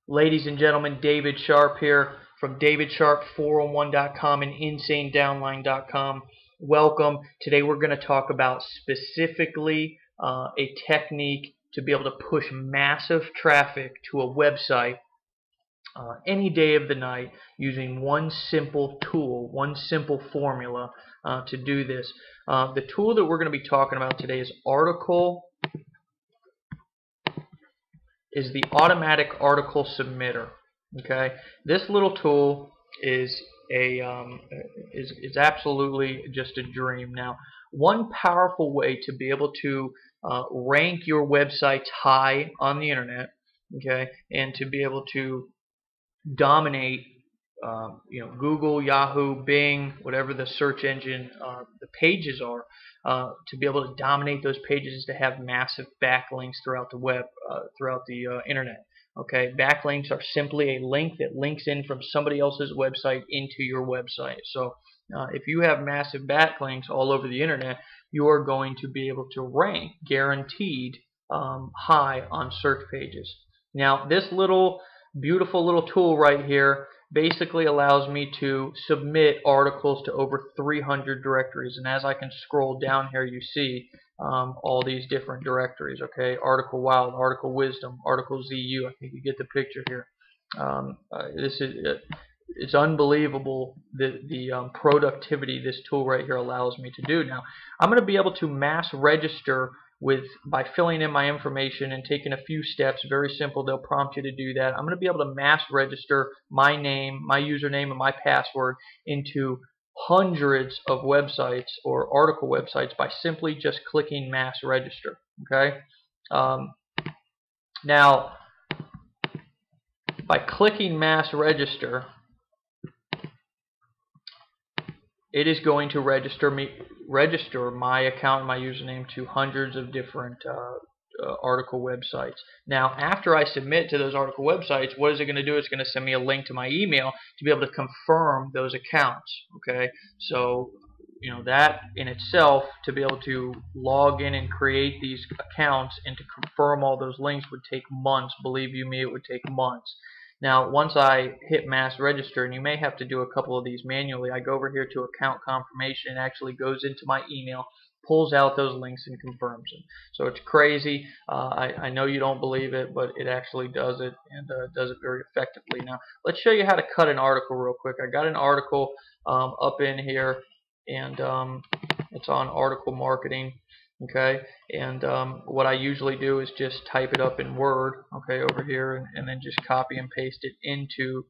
Ladies and gentlemen, David Sharp here from DavidSharp401.com and InsaneDownline.com. Welcome. Today we're going to talk about specifically a technique to be able to push massive traffic to a website any day of the night using one simple tool, one simple formula to do this. The tool that we're going to be talking about today is the automatic article submitter. Okay, this little tool is absolutely just a dream. Now, one powerful way to be able to rank your websites high on the internet, okay, and to be able to dominate Google, Yahoo, Bing, whatever the search engine the pages are, to be able to dominate those pages is to have massive backlinks throughout the web, throughout the internet. Okay, backlinks are simply a link that links in from somebody else's website into your website. So if you have massive backlinks all over the internet, you are going to be able to rank guaranteed high on search pages. Now, this beautiful little tool right here basically allows me to submit articles to over 300 directories, and as I can scroll down here, you see all these different directories. Okay, Article Wild, Article Wisdom, Article ZU. I think you get the picture here. It's unbelievable the productivity this tool right here allows me to do. Now, I'm going to be able to mass register by filling in my information and taking a few steps. Very simple. They'll prompt you to do that. I'm going to be able to mass register my name, my username, and my password into hundreds of websites or article websites by simply just clicking mass register. Okay. Now, by clicking mass register, it is going to register my account and my username to hundreds of different article websites. Now, after I submit to those article websites, what is it going to do? It's going to send me a link to my email to be able to confirm those accounts. Okay, so that in itself, to be able to log in and create these accounts and to confirm all those links would take months. Believe you me, it would take months. Now, once I hit mass register, and you may have to do a couple of these manually, I go over here to account confirmation and actually goes into my email, pulls out those links and confirms them. So it's crazy. I know you don't believe it, but it actually does it, and does it very effectively. Now, let's show you how to cut an article real quick. I got an article up in here, and it's on article marketing. Okay, and what I usually do is just type it up in Word, okay, over here, and then just copy and paste it into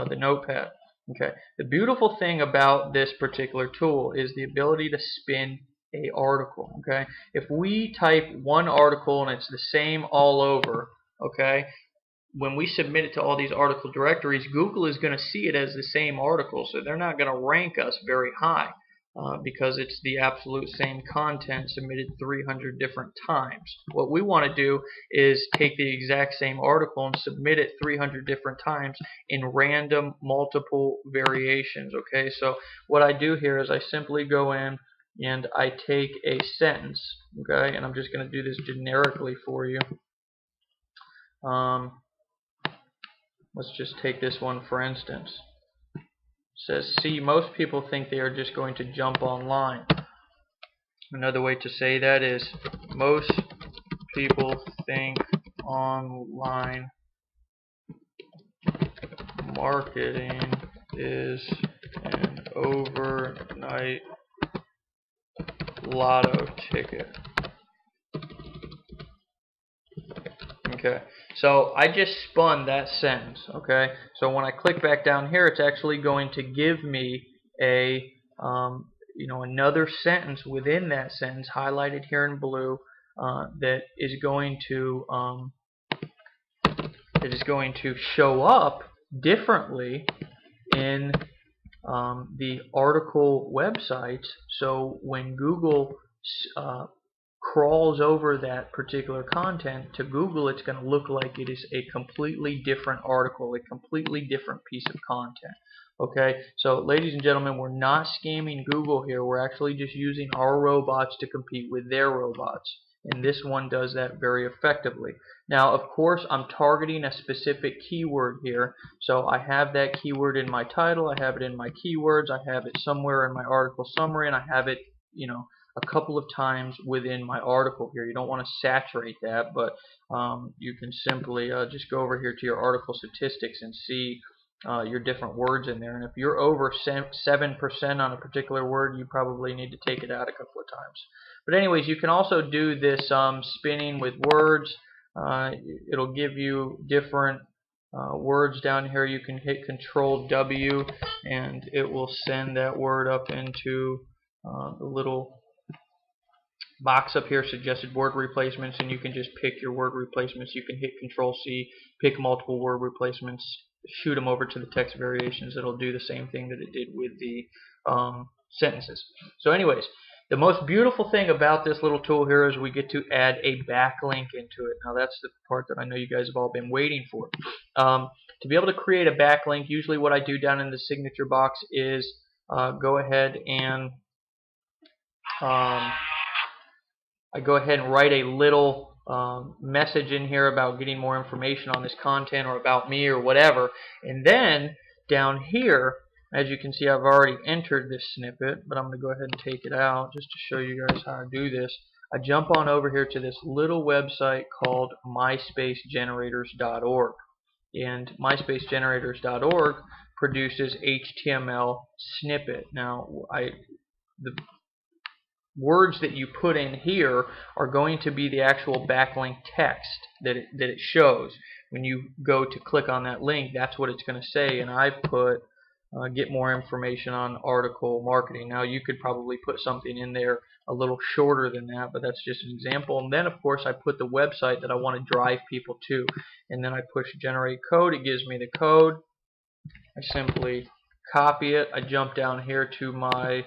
the notepad. Okay, the beautiful thing about this particular tool is the ability to spin a article. Okay, if we type one article and it's the same all over, okay, when we submit it to all these article directories, Google is going to see it as the same article, so they're not going to rank us very high. Because it's the absolute same content submitted 300 different times. What we want to do is take the exact same article and submit it 300 different times in random multiple variations. Okay, so what I do here is I simply go in and I take a sentence, okay, and I'm just going to do this generically for you. Let's just take this one for instance. Says, see, most people think they are just going to jump online. Another way to say that is, most people think online marketing is an overnight lotto ticket. Okay, so I just spun that sentence. Okay, so when I click back down here, it's actually going to give me a another sentence within that sentence highlighted here in blue that is going to show up differently in the article websites. So when Google crawls over that particular content, to Google it's going to look like it is a completely different article, a completely different piece of content. Okay, so ladies and gentlemen, we're not scamming Google here. We're actually just using our robots to compete with their robots. and this one does that very effectively. Now, of course, I'm targeting a specific keyword here, so I have that keyword in my title, I have it in my keywords, I have it somewhere in my article summary, and I have it, a couple of times within my article here. You don't want to saturate that, but you can simply just go over here to your article statistics and see your different words in there. And if you're over 7% on a particular word, you probably need to take it out a couple of times. But anyways, you can also do this spinning with words. It'll give you different words down here. You can hit Control W and it will send that word up into the little box up here, suggested word replacements, and you can just pick your word replacements. You can hit Control C, pick multiple word replacements, shoot them over to the text variations. It'll do the same thing that it did with the sentences. So anyways, the most beautiful thing about this little tool here is we get to add a backlink into it. Now that's the part that I know you guys have all been waiting for. To be able to create a backlink, usually what I do down in the signature box is go ahead and I go ahead and write a little message in here about getting more information on this content or about me or whatever. And then down here, as you can see, I've already entered this snippet, but I'm going to go ahead and take it out just to show you guys how I do this. I jump on over here to this little website called myspacegenerators.org. And myspacegenerators.org produces HTML snippet. Now, the words that you put in here are going to be the actual backlink text that it shows. When you go to click on that link, that's what it's going to say. And I put get more information on article marketing. Now you could probably put something in there a little shorter than that, but that's just an example. And then of course I put the website that I want to drive people to, and then I push generate code. It gives me the code. I simply copy it. I jump down here to my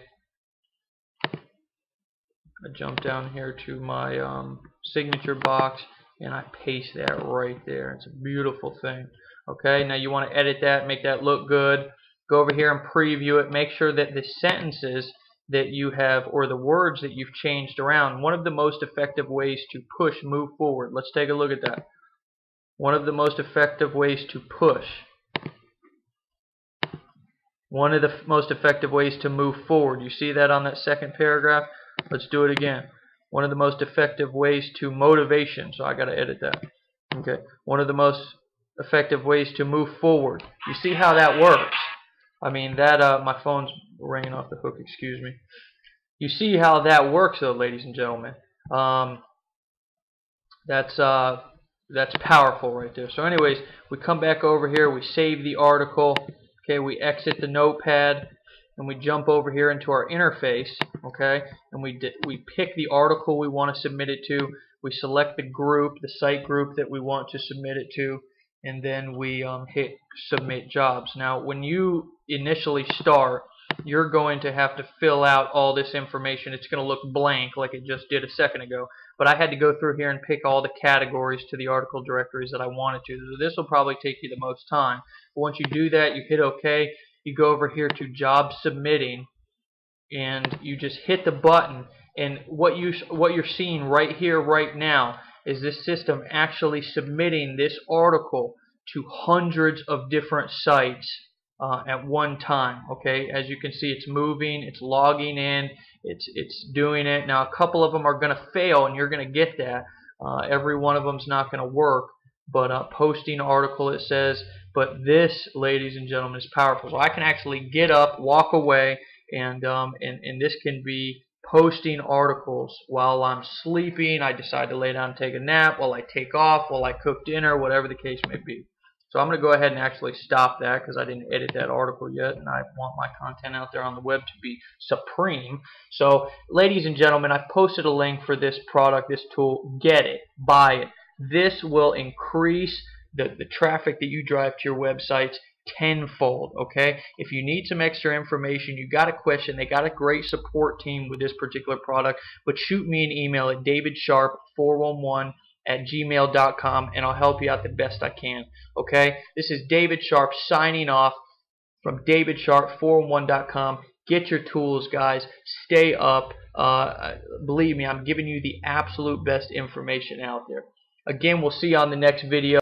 signature box and I paste that right there. It's a beautiful thing. Okay, now you want to edit that, make that look good. Go over here and preview it. Make sure that the sentences that you have, or the words that you've changed around, one of the most effective ways to push move forward. Let's take a look at that. One of the most effective ways to push. One of the most effective ways to move forward. You see that on that second paragraph? Let's do it again. One of the most effective ways to motivation. So I got to edit that. Okay. One of the most effective ways to move forward. You see how that works? I mean, that my phone's ringing off the hook, excuse me. You see how that works though, ladies and gentlemen. That's powerful right there. So anyways, we come back over here, we save the article, okay, we exit the notepad, and we jump over here into our interface, okay, and we pick the article we want to submit it to, we select the group, the site group that we want to submit it to, and then we hit submit jobs. Now when you initially start, you're going to have to fill out all this information. It's going to look blank like it just did a second ago, but I had to go through here and pick all the categories to the article directories that I wanted to. So this will probably take you the most time. But once you do that, you hit OK, you go over here to job submitting, and you just hit the button, and what you're seeing right here right now is this system actually submitting this article to hundreds of different sites at one time. Okay, as you can see, it's moving, it's logging in, it's doing it. Now a couple of them are going to fail, and you're going to get that. Every one of them is not going to work, but posting article, it says. But this, ladies and gentlemen, is powerful. So I can actually get up, walk away, and this can be posting articles while I'm sleeping. I decide to lay down and take a nap, while I take off, while I cook dinner, whatever the case may be. So I'm going to go ahead and actually stop that because I didn't edit that article yet, and I want my content out there on the web to be supreme. So, ladies and gentlemen, I've posted a link for this product, this tool. Get it. Buy it. This will increase the traffic that you drive to your websites tenfold. Okay, if you need some extra information, you got a question, they got a great support team with this particular product, but shoot me an email at davidsharp411@gmail.com and I'll help you out the best I can. Okay, this is David Sharp signing off from davidsharp411.com. Get your tools, guys. Stay up. Believe me, I'm giving you the absolute best information out there. Again, we'll see you on the next video.